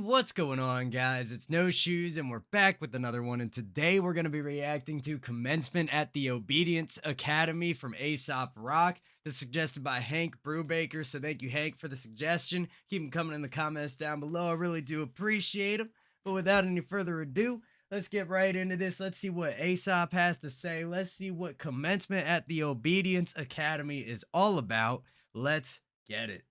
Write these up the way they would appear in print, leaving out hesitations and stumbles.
What's going on, guys? It's No Shoes, and we're back with another one. And today we're going to be reacting to Commencement at the Obedience Academy from Aesop Rock. This is suggested by Hank Brubaker, so thank you, Hank, for the suggestion. Keep them coming in the comments down below. I really do appreciate them. But without any further ado, let's get right into this. Let's see what Aesop has to say. Let's see what Commencement at the Obedience Academy is all about. Let's get it.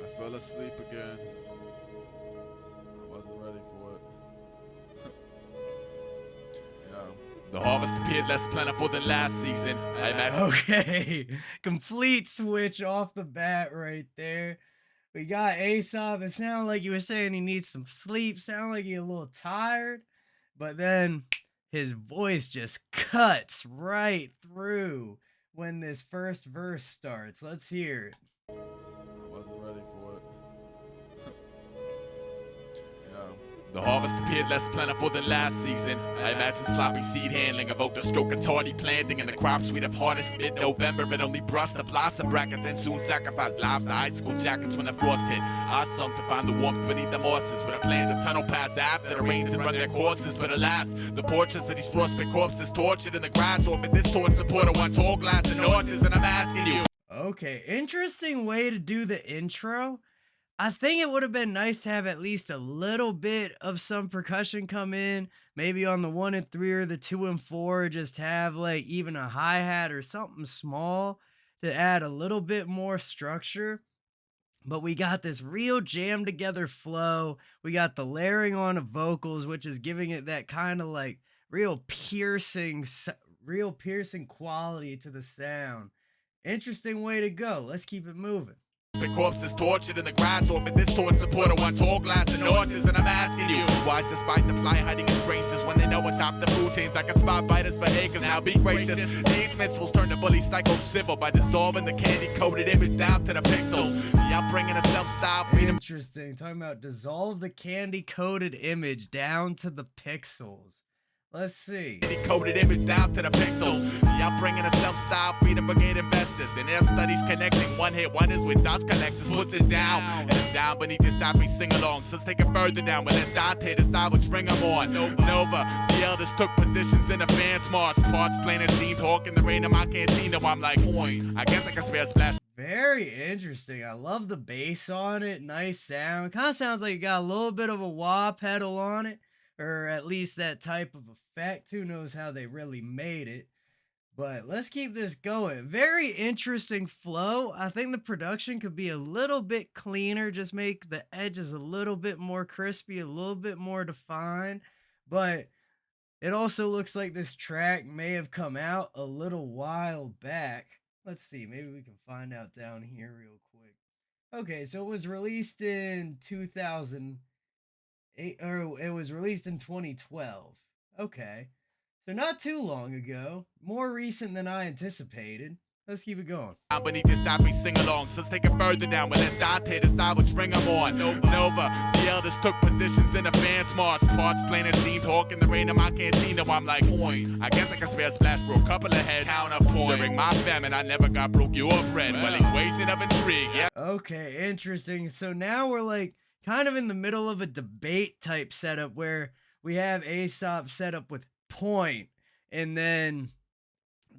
I fell asleep again. I wasn't ready for it. The harvest appeared less plentiful than last season. I imagine. Okay, complete switch off the bat right there. We got Aesop. It sounded like he was saying he needs some sleep. Sounded like he's a little tired. But then his voice just cuts right through when this first verse starts. Let's hear it. I wasn't ready for it. The harvest appeared less plentiful than last season. I imagine sloppy seed handling evoked a stroke of tardy planting, and the crops we'd have harnessed mid-November but only brushed the blossom bracket, then soon sacrificed lives to icicle jackets when the frost hit. I sunk to find the warmth beneath the mosses, with a plan to tunnel past after the rains and run their courses. But alas, the portraits of these frostbit corpses tortured in the grass offered this torch supporter one tall glass and nauseous, and I'm asking you. Okay, interesting way to do the intro. I think it would have been nice to have at least a little bit of some percussion come in, maybe on the 1 and 3 or the 2 and 4, just have like even a hi-hat or something small to add a little bit more structure. But we got this real jammed together flow. We got the layering on of vocals, which is giving it that kind of like real piercing quality to the sound. Interesting way to go. Let's keep it moving. The corpses tortured in the grass offered this torch supporter one tall glass and nauseous, and I'm asking you, why is the spice supply hiding in strangers when they know atop the food chains I can spot biters for acres? Now be gracious, these minstrels turn the bully psycho-civil by dissolving the candy-coated image down to the pixels. The upbringing of self-style freedom. Interesting, talking about dissolve the candy-coated image down to the pixels. Let's see. Coded image down to the pixels. The upbringing of self-style freedom brigade investors, and their studies connecting one-hit wonders with dust collectors puts it down. And it's down beneath this happy sing-along. So let's take it further down. We'll let Dante decide which ring I'm on. Nova. The elders took positions in the fans march. Parts playing a steamed hawk in the rain of my cantina. I'm like, point. I guess I can spare a splash. Very interesting. I love the bass on it. Nice sound. Kind of sounds like it got a little bit of a wah pedal on it. Or at least that type of effect. Who knows how they really made it. But let's keep this going. Very interesting flow. I think the production could be a little bit cleaner. Just make the edges a little bit more crispy, a little bit more defined. But it also looks like this track may have come out a little while back. Let's see. Maybe we can find out down here real quick. Okay, so it was released in 2000. It was released in 2012. Okay, so not too long ago. More recent than I anticipated. Let's keep it going. I'm beneath this happy sing-along, so let's take it further down. We'll let Dante decide which ring I'm on. Nova. The elders took positions in the fans march. Parts playing a steamed hawk in the rain of my cantina. I'm like, point. I guess I can spare a splash for a couple of heads. Counterpoint. During my famine, I never got broke you or bread. Well, equation of intrigue, yeah. Okay, interesting. So now we're like kind of in the middle of a debate type setup where we have Aesop set up with point and then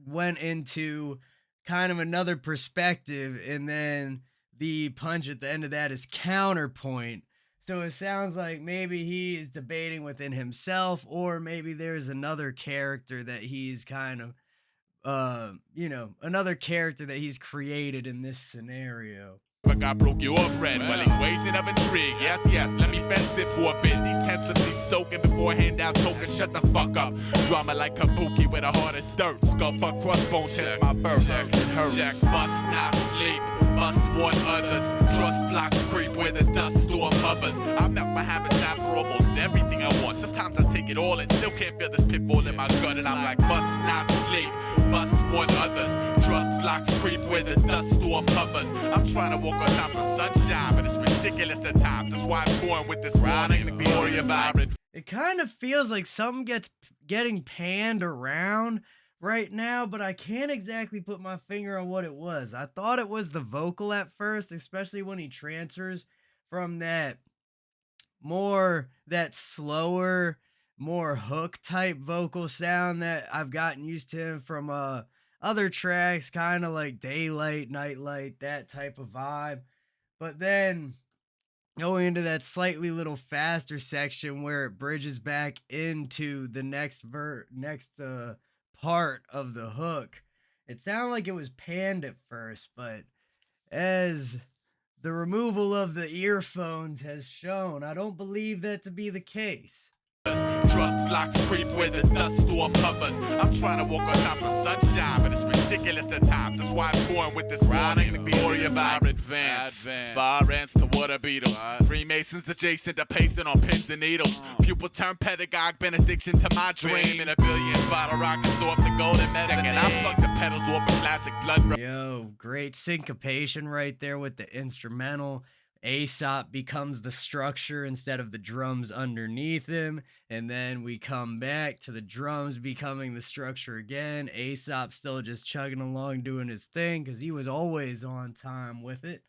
went into kind of another perspective, and then the punch at the end of that is counterpoint. So it sounds like maybe he is debating within himself, or maybe there's another character that he's kind of another character that he's created in this scenario. But I broke you up red. Well, equation of intrigue. Yes, let me fence it for a bit. These tense lips need soaking before hand out token. Shut the fuck up. Drama like Kabuki with a heart of dirt. Skull fuck crossbones, hence my birth. It hurts. Must not sleep. Must warn others. Trust blocks creep where the dust storm hovers. I melt my habitat for almost everything I want. Sometimes I take it all and still can't feel this pitfall in my gut. And I'm like, must not sleep. Must warn others. Trust blocks creep where the dust storm hovers. I'm trying to walk on top of sunshine, but it's ridiculous at times. That's why I'm torn with this rhyming the glory of iron. It kind of feels like something getting panned around right now, but I can't exactly put my finger on what it was. I thought it was the vocal at first, especially when he transfers from that slower, more hook type vocal sound that I've gotten used to him from other tracks, kind of like Daylight, Nightlight, that type of vibe. But then going into that slightly little faster section where it bridges back into the next part of the hook. It sounded like it was panned at first, but as the removal of the earphones has shown, I don't believe that to be the case. Trust blocks creep where the dust storm hovers. I'm trying to walk on top of sunshine, but it's ridiculous at times. That's why I'm touring with this riding the glory of our advance. Far ends to water beetles. Freemasons adjacent to pacing on pins and needles. Pupil turn pedagogue, benediction to my dream. In a billion bottle rockets off the golden mezzanine. I plug the pedals off a classic blood. Yo, great syncopation right there with the instrumental. Aesop becomes the structure instead of the drums underneath him. And then we come back to the drums becoming the structure again. Aesop still just chugging along doing his thing because he was always on time with it.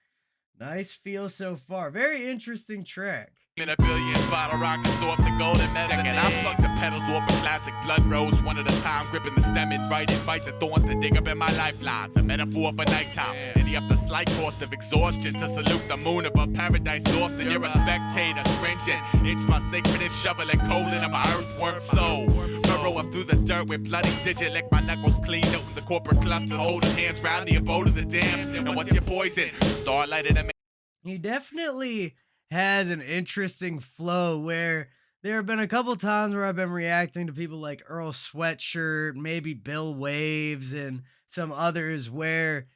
Nice feel so far. Very interesting track. In a billion bottle rockets off the golden mezzanine. I plug the pedals off a classic blood rose, one at a time, gripping the stem and right and fight the thorns that dig up in my lifelines. A metaphor for nighttime, and up the slight cost of exhaustion to salute the moon above paradise lost. And you're a spectator, stringent, inch by sacred and shoveling coal into my earthworm soul. Burrow up through the dirt with bloody digit, lick my knuckles clean out in the corporate clusters, holding hands round the abode of the damned. And what's your poison? Starlight in a He definitely has an interesting flow where there have been a couple times where I've been reacting to people like Earl Sweatshirt, maybe Bill Waves, and some others where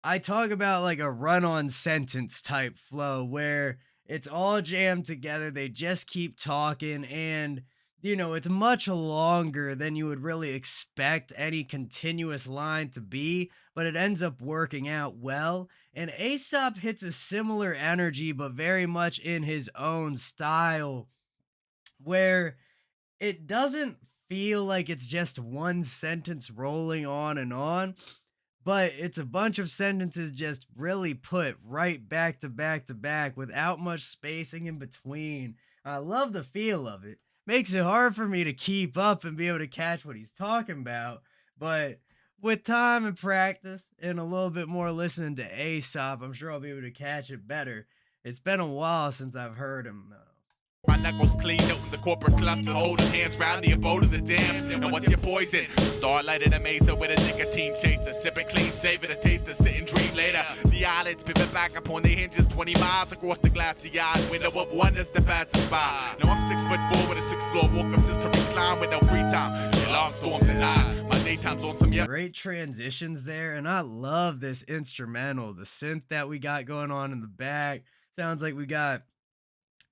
I talk about like a run on sentence type flow where it's all jammed together. They just keep talking and it's much longer than you would really expect any continuous line to be, but it ends up working out well. And Aesop hits a similar energy, but very much in his own style, where it doesn't feel like it's just one sentence rolling on, but it's a bunch of sentences just really put right back to back to back without much spacing in between. I love the feel of it. Makes it hard for me to keep up and be able to catch what he's talking about, but with time and practice and a little bit more listening to Aesop, I'm sure I'll be able to catch it better. It's been a while since I've heard him though. my knuckles cleaned out in the corporate clusters, holding hands round the abode of the damned. And what's your poison? Starlight in a mesa with a nicotine chaser, sipping clean, savor the taste of sit and dream later. The eyelids pivot back upon their hinges 20 miles across the glassy eyed window of wonders to pass us by. Now I'm 6'4" with a 6th floor walk up just to recline with no free time. Alarm storms and my daytime's on some great transitions there, and I love this instrumental. The synth that we got going on in the back sounds like we got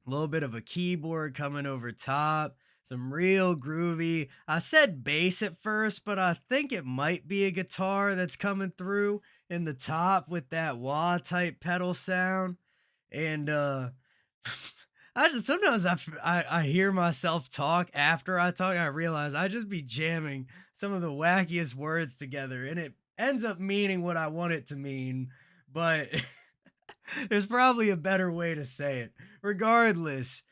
a little bit of a keyboard coming over top, some real groovy. I said bass at first, but I think it might be a guitar that's coming through in the top with that wah type pedal sound. And I just sometimes I hear myself talk after I talk. I realize I just be jamming some of the wackiest words together, and it ends up meaning what I want it to mean, but there's probably a better way to say it. Regardless,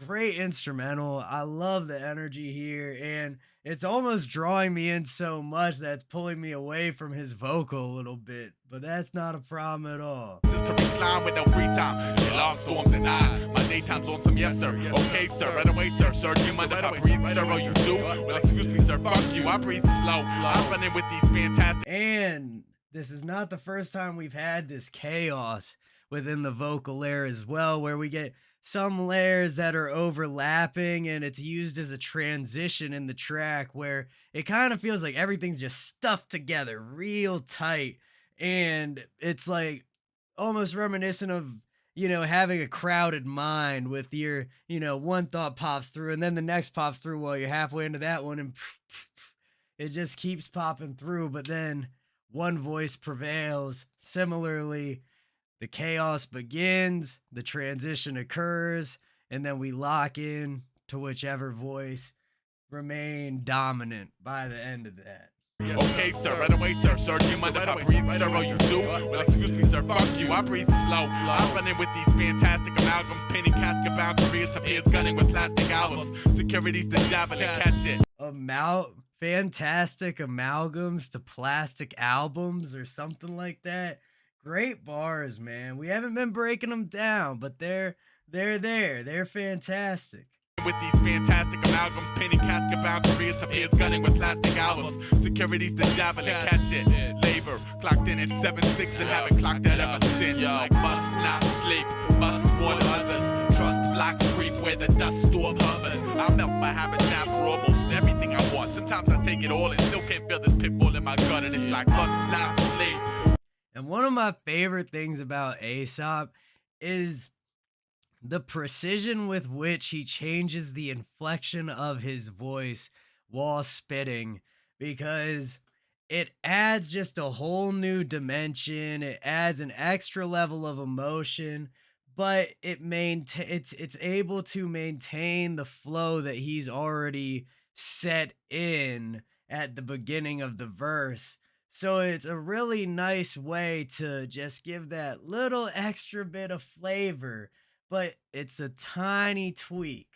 great instrumental. I love the energy here, and it's almost drawing me in so much that it's pulling me away from his vocal a little bit, but that's not a problem at all. Just to recline with no free time. Alarm storms and my daytime's on some yes sir. Okay sir, right away sir. Sir, do you mind if I breathe sir? Oh you do? Well excuse me sir, fuck you. I breathe slow. I'm running with these fantastic. And this is not the first time we've had this chaos within the vocal layer as well, where we get some layers that are overlapping and it's used as a transition in the track where it kind of feels like everything's just stuffed together real tight. And it's like almost reminiscent of, having a crowded mind with your, one thought pops through and then the next pops through while you're halfway into that one and it just keeps popping through. But then one voice prevails. Similarly, the chaos begins, the transition occurs, and then we lock in to whichever voice remained dominant by the end of that. Okay, sir, right away, sir. Sir, do you mind if I breathe, sir? Oh, you do? Well, excuse me, sir. Fuck you. I breathe slow. I run in with these fantastic amalgams, painting casket bound careers to peers, gunning with plastic albums. Security's the javelin, catch it. Fantastic amalgams to plastic albums or something like that. Great bars, man. We haven't been breaking them down, but they're there. They're fantastic. With these fantastic amalgams, painting casket bound careers to peers, gunning with plastic albums. Security's the javelin, catch it. Labor clocked in at 7-6 and haven't clocked that ever since. Yo, must not sleep, must warn others. Trust blocks creep where the dust storm hovers. I melt my habitat for almost everything I want. Sometimes I take it all and still can't feel this pitfall in my gut, and it's like must not sleep. And one of my favorite things about Aesop is the precision with which he changes the inflection of his voice while spitting, because it adds just a whole new dimension. It adds an extra level of emotion, but it's able to maintain the flow that he's already set in at the beginning of the verse. So it's a really nice way to just give that little extra bit of flavor, but it's a tiny tweak.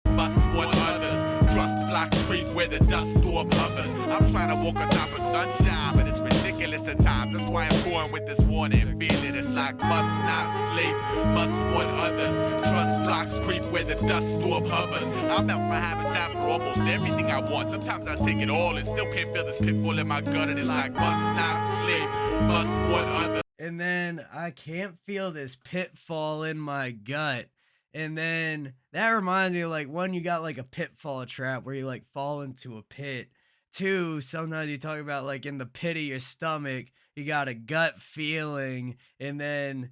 Must warn others. Trust blocks creep where the dust storm hovers. I'm trying to walk on top of sunshine, but it's ridiculous at times. That's why I'm touring with this warning. Feeling it's like must not sleep. Must warn others. Trust blocks creep where the dust storm hovers. I melt my habitat for almost everything I want. Sometimes I take it all and still can't feel this pitfall in my gut, and it's like must not sleep. Must warn others. And then I can't feel this pitfall in my gut. And then that reminds me of like one, you got like a pitfall trap where you like fall into a pit. Two, sometimes you talk about like in the pit of your stomach, you got a gut feeling. And then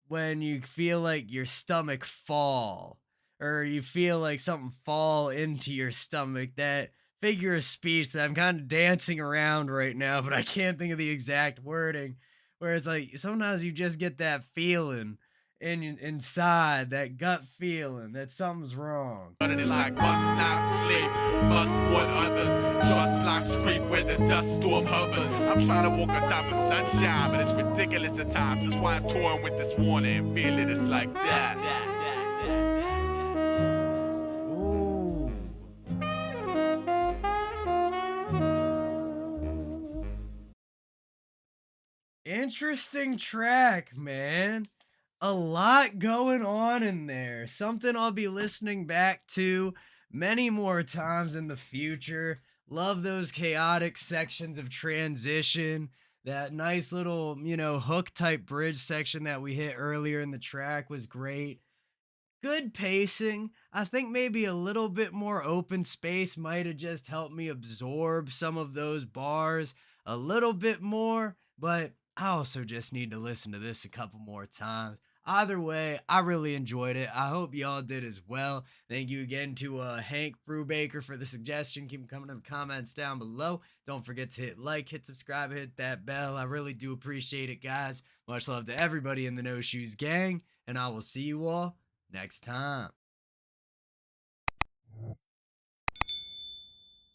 when you feel like your stomach fall, or you feel like something fall into your stomach, that figure of speech that I'm kind of dancing around right now, but I can't think of the exact wording. Where it's like sometimes you just get that feeling inside, that gut feeling that something's wrong. But it's like must not sleep, must warn others. Trust blocks creep where the dust storm hovers. I'm trying to walk on top of sunshine, but it's ridiculous at times. That's why I'm touring with this warning. Feel it, it's like that. Ooh. Interesting track, man. A lot going on in there. Something I'll be listening back to many more times in the future. Love those chaotic sections of transition. That nice little, hook type bridge section that we hit earlier in the track was great. Good pacing. I think maybe a little bit more open space might have just helped me absorb some of those bars a little bit more, but I also just need to listen to this a couple more times. Either way, I really enjoyed it. I hope y'all did as well. Thank you again to Hank Brubaker for the suggestion. Keep them coming in the comments down below. Don't forget to hit like, hit subscribe, hit that bell. I really do appreciate it, guys. Much love to everybody in the No Shoes Gang, and I will see you all next time.